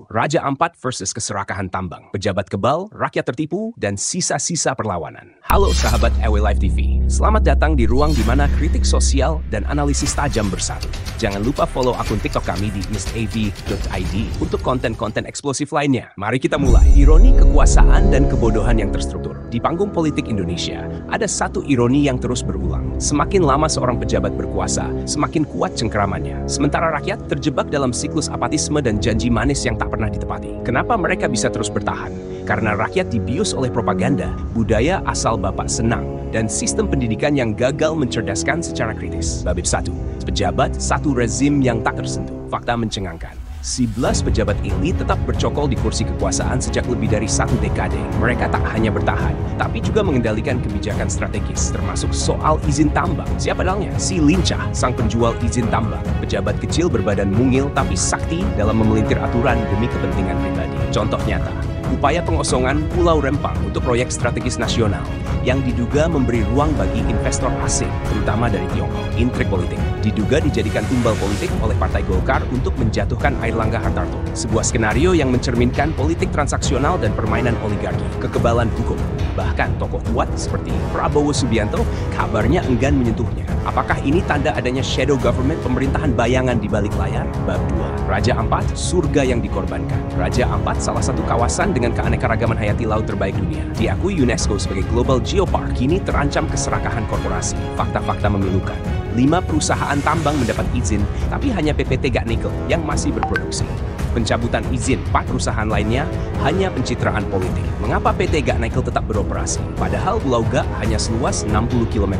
Raja Ampat versus keserakahan tambang, pejabat kebal, rakyat tertipu, dan sisa-sisa perlawanan. Halo sahabat EW Live TV, selamat datang di ruang di mana kritik sosial dan analisis tajam bersatu. Jangan lupa follow akun TikTok kami di eastav.id untuk konten-konten eksplosif lainnya. Mari kita mulai. Ironi kekuasaan dan kebodohan yang terstruktur. Di panggung politik Indonesia, ada satu ironi yang terus berulang. Semakin lama seorang pejabat berkuasa, semakin kuat cengkeramannya. Sementara rakyat terjebak dalam siklus apatisme dan janji manis yang tak pernah ditepati. Kenapa mereka bisa terus bertahan? Karena rakyat dibius oleh propaganda, budaya asal bapak senang, dan sistem pendidikan yang gagal mencerdaskan secara kritis. Bab 1. Pejabat, satu rezim yang tak tersentuh. Fakta mencengangkan. 11 pejabat elit tetap bercokol di kursi kekuasaan sejak lebih dari 1 dekade. Mereka tak hanya bertahan, tapi juga mengendalikan kebijakan strategis, termasuk soal izin tambang. Siapa dalangnya? Si lincah, sang penjual izin tambang. Pejabat kecil berbadan mungil tapi sakti dalam memelintir aturan demi kepentingan pribadi. Contoh nyata, upaya pengosongan Pulau Rempang untuk proyek strategis nasional yang diduga memberi ruang bagi investor asing, terutama dari Tiongkok. Intrik politik diduga dijadikan tumbal politik oleh Partai Golkar untuk menjatuhkan Airlangga Hartarto. Sebuah skenario yang mencerminkan politik transaksional dan permainan oligarki, kekebalan hukum. Bahkan tokoh kuat seperti Prabowo Subianto kabarnya enggan menyentuhnya. Apakah ini tanda adanya shadow government, pemerintahan bayangan di balik layar? Bab 2. Raja Ampat, surga yang dikorbankan. Raja Ampat salah satu kawasan dengan keanekaragaman hayati laut terbaik dunia. Diakui UNESCO sebagai Global Geopark, kini terancam keserakahan korporasi. Fakta-fakta memilukan. 5 perusahaan tambang mendapat izin, tapi hanya PT Tegak Nikel yang masih berproduksi. Pencabutan izin 4 perusahaan lainnya hanya pencitraan politik. Mengapa PT Tegak Nikel tetap beroperasi? Padahal Pulau Gak hanya seluas 60 km².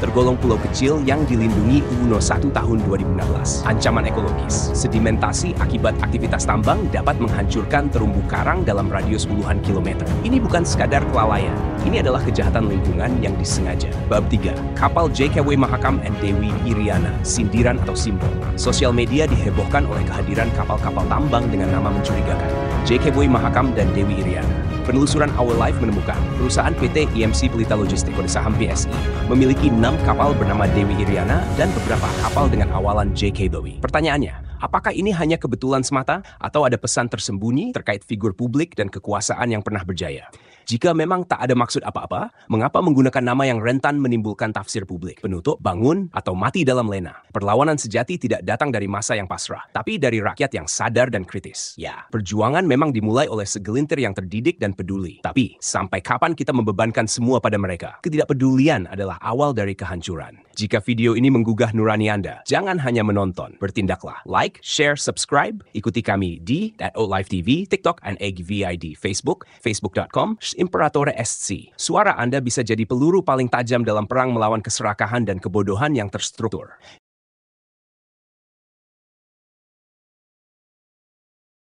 Tergolong pulau kecil yang dilindungi UU No 1 tahun 2016. Ancaman ekologis. Sedimentasi akibat aktivitas tambang dapat menghancurkan terumbu karang dalam radius puluhan kilometer. Ini bukan sekadar kelalaian. Ini adalah kejahatan lingkungan yang disengaja. Bab 3. Kapal JKW Mahakam and Dewi Iriana, sindiran atau simbol. Sosial media dihebohkan oleh kehadiran kapal-kapal tambang dengan nama mencurigakan. JKW Mahakam dan Dewi Iriana. Penelusuran Our Life menemukan perusahaan PT IMC Pelita Logistik kode saham BSI memiliki 6 kapal bernama Dewi Iriana dan beberapa kapal dengan awalan JK Bowie. Pertanyaannya, apakah ini hanya kebetulan semata atau ada pesan tersembunyi terkait figur publik dan kekuasaan yang pernah berjaya? Jika memang tak ada maksud apa-apa, mengapa menggunakan nama yang rentan menimbulkan tafsir publik? Penutup, bangun, atau mati dalam lena. Perlawanan sejati tidak datang dari massa yang pasrah, tapi dari rakyat yang sadar dan kritis. Ya, perjuangan memang dimulai oleh segelintir yang terdidik dan peduli. Tapi, sampai kapan kita membebankan semua pada mereka? Ketidakpedulian adalah awal dari kehancuran. Jika video ini menggugah nurani Anda, jangan hanya menonton, bertindaklah. Like, share, subscribe, ikuti kami di @OLiveTV, TikTok, and EggVID, Facebook, facebook.com/Imperatore SC. Suara Anda bisa jadi peluru paling tajam dalam perang melawan keserakahan dan kebodohan yang terstruktur.